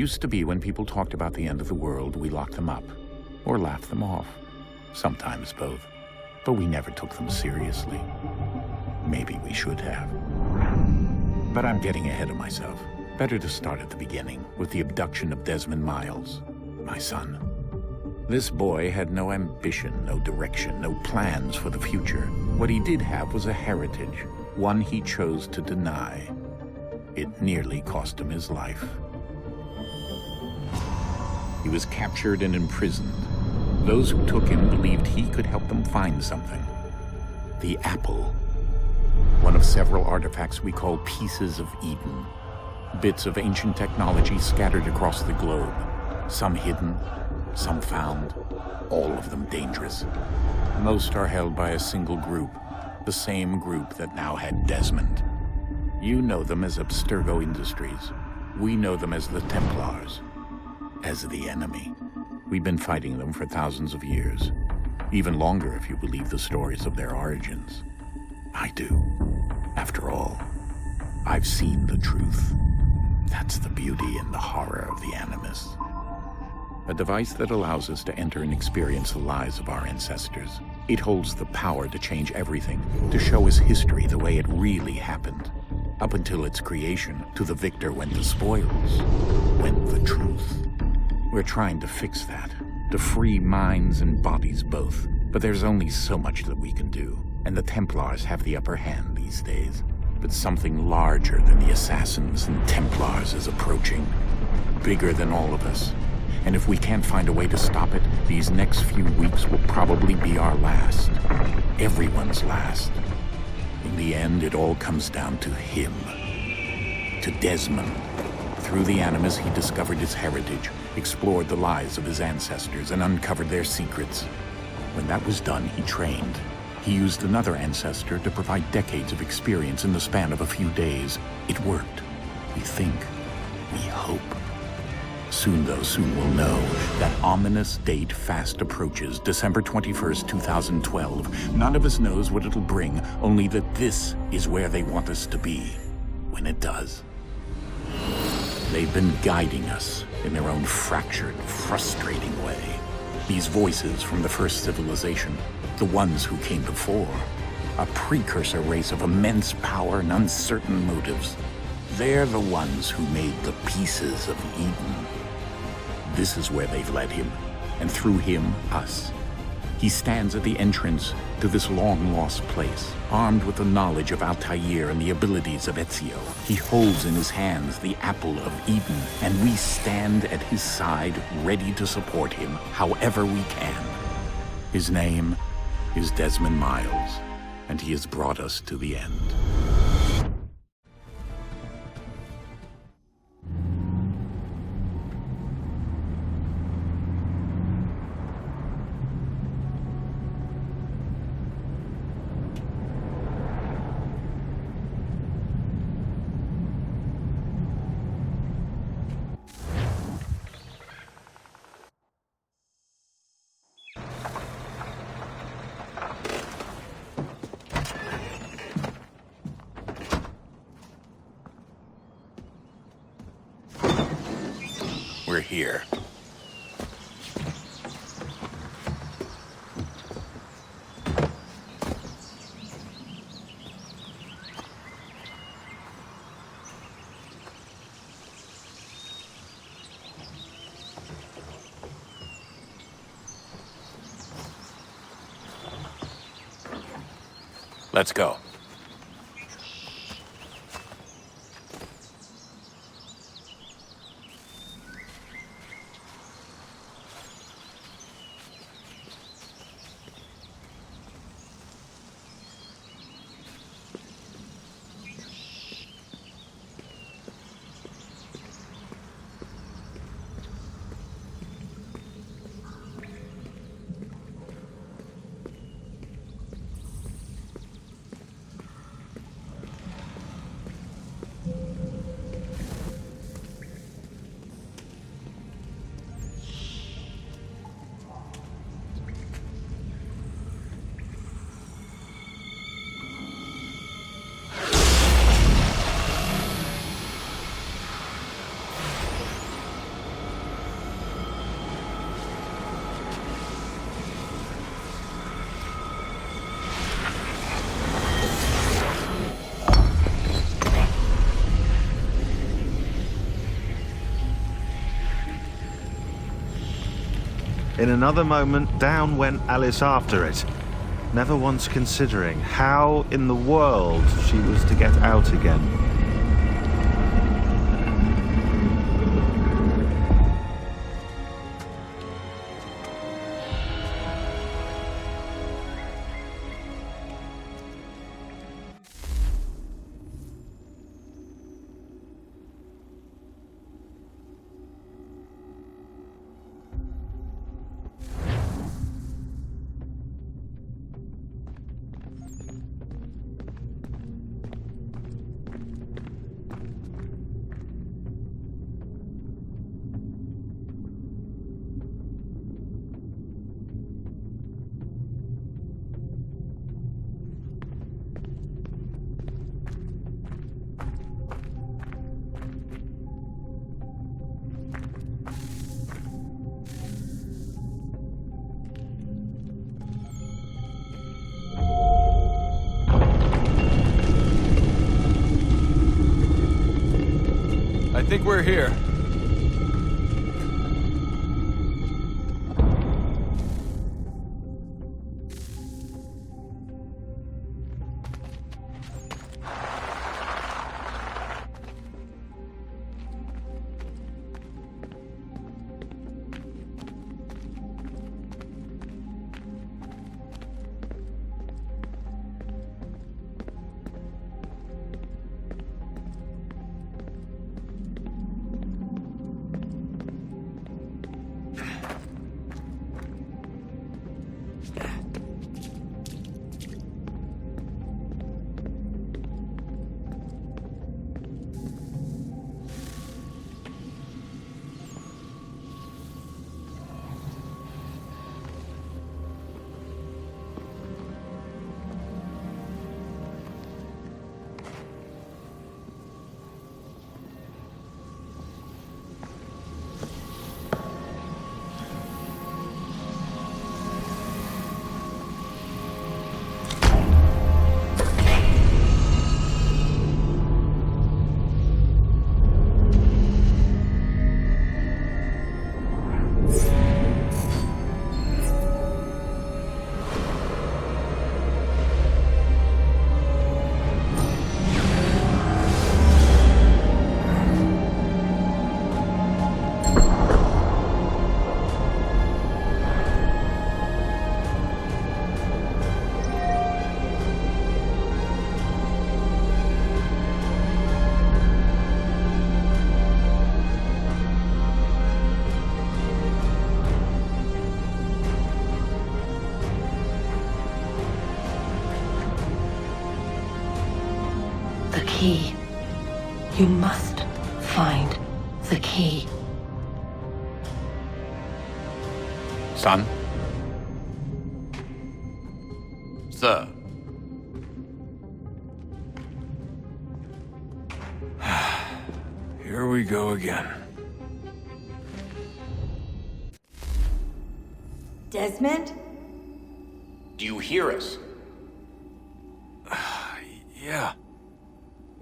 Used to be when people talked about the end of the world, we locked them up. Or laughed them off. Sometimes both. But we never took them seriously. Maybe we should have. But I'm getting ahead of myself. Better to start at the beginning, with the abduction of Desmond Miles, my son. This boy had no ambition, no direction, no plans for the future. What he did have was a heritage, one he chose to deny. It nearly cost him his life. He was captured and imprisoned. Those who took him believed he could help them find something. The apple. One of several artifacts we call pieces of Eden. Bits of ancient technology scattered across the globe. Some hidden, some found, all of them dangerous. Most are held by a single group, the same group that now had Desmond. You know them as Abstergo Industries. We know them as the Templars, as the enemy. We've been fighting them for thousands of years, even longer if you believe the stories of their origins. I do. After all, I've seen the truth. That's the beauty and the horror of the Animus. A device that allows us to enter and experience the lives of our ancestors. It holds the power to change everything, to show us history the way it really happened. Up until its creation, to the victor went the spoils, went the truth. We're trying to fix that, to free minds and bodies both. But there's only so much that we can do, and the Templars have the upper hand these days. But something larger than the Assassins and Templars is approaching, bigger than all of us. And if we can't find a way to stop it, these next few weeks will probably be our last. Everyone's last. In the end, it all comes down to him. To Desmond. Through the Animus, he discovered his heritage, explored the lives of his ancestors, and uncovered their secrets. When that was done, he trained. He used another ancestor to provide decades of experience in the span of a few days. It worked. We think. We hope. Soon, though, soon we'll know. That ominous date fast approaches, December 21st, 2012. None of us knows what it'll bring, only that this is where they want us to be, when it does. They've been guiding us in their own fractured, frustrating way. These voices from the first civilization, the ones who came before, a precursor race of immense power and uncertain motives. They're the ones who made the pieces of Eden. This is where they've led him, and through him, us. He stands at the entrance to this long-lost place, armed with the knowledge of Altair and the abilities of Ezio. He holds in his hands the apple of Eden, and we stand at his side, ready to support him however we can. His name is Desmond Miles, and he has brought us to the end. We're here. Let's go. In another moment, down went Alice after it, never once considering how in the world she was to get out again. I think we're here. The key. You must find the key. Son? Sir. Here we go again. Desmond? Do you hear us? Yeah.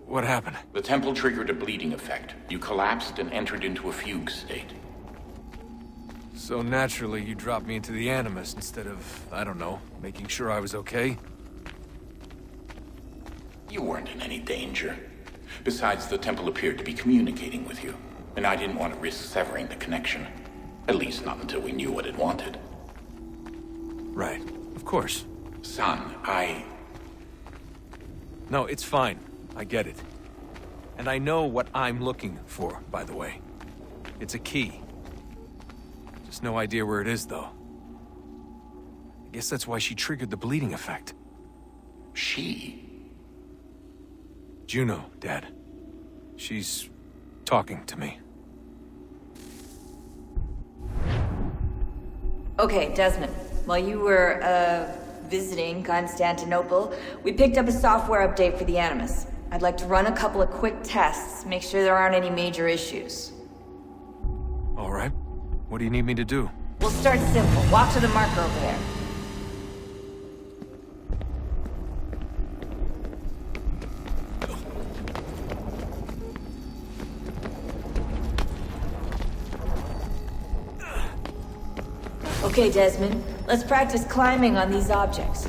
What happened? The temple triggered a bleeding effect. You collapsed and entered into a fugue state. So naturally, you dropped me into the Animus instead of, I don't know, making sure I was okay? You weren't in any danger. Besides, the temple appeared to be communicating with you, and I didn't want to risk severing the connection. At least not until we knew what it wanted. Right. Of course. Son, No, it's fine. I get it. And I know what I'm looking for, by the way. It's a key. Just no idea where it is, though. I guess that's why she triggered the bleeding effect. She? Juno, Dad. She's talking to me. Okay, Desmond. While you were, visiting Constantinople, we picked up a software update for the Animus. I'd like to run a couple of quick tests, make sure there aren't any major issues. All right. What do you need me to do? We'll start simple. Walk to the marker over there. Okay, Desmond. Let's practice climbing on these objects.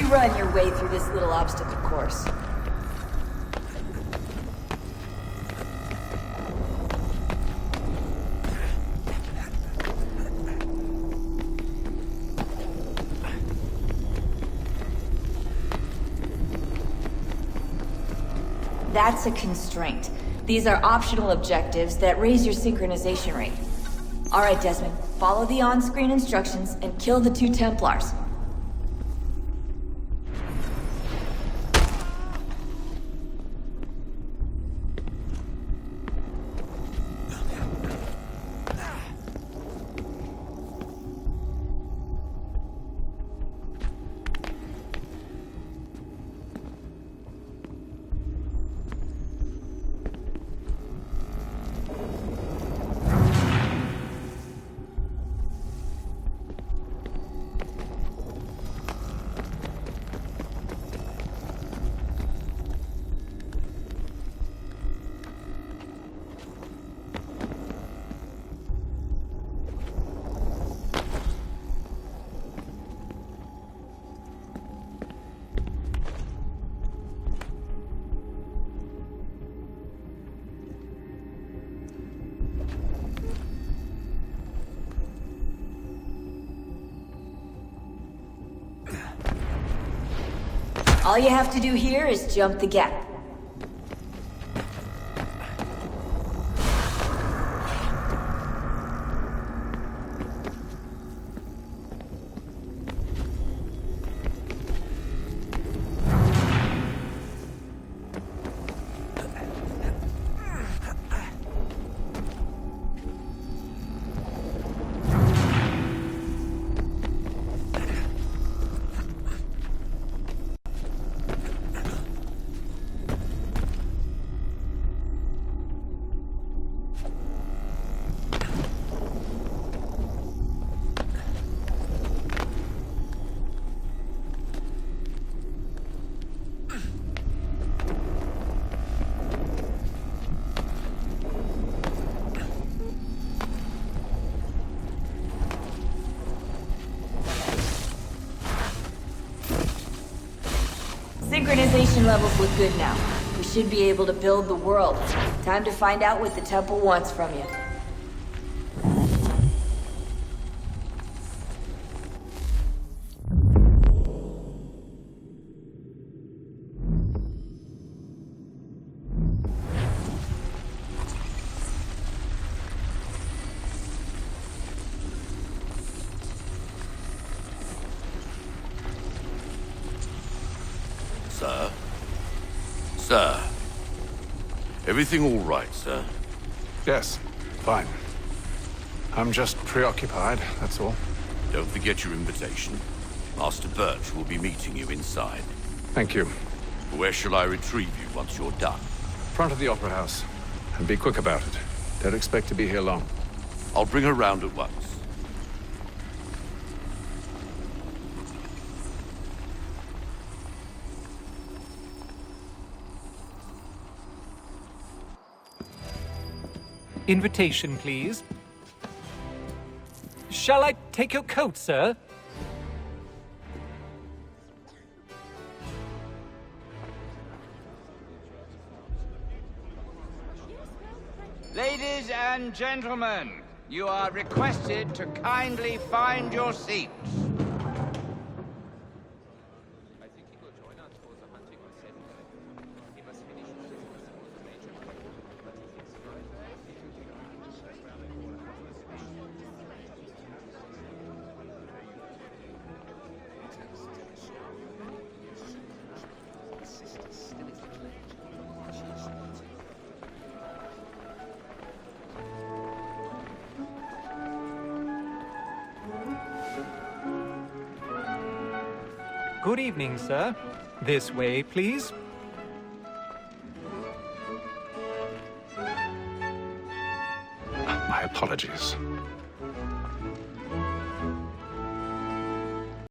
Run your way through this little obstacle course. That's a constraint. These are optional objectives that raise your synchronization rate. Alright, Desmond, follow the on-screen instructions and kill the 2 Templars. All you have to do here is jump the gap. Synchronization levels look good now. We should be able to build the world. Time to find out what the temple wants from you. Sir? Sir? Everything all right, sir? Yes, fine. I'm just preoccupied, that's all. Don't forget your invitation. Master Birch will be meeting you inside. Thank you. Where shall I retrieve you once you're done? Front of the Opera House. And be quick about it. Don't expect to be here long. I'll bring her round at once. Invitation, please. Shall I take your coat, sir? Ladies and gentlemen, you are requested to kindly find your seats. Good evening, sir. This way, please. My apologies.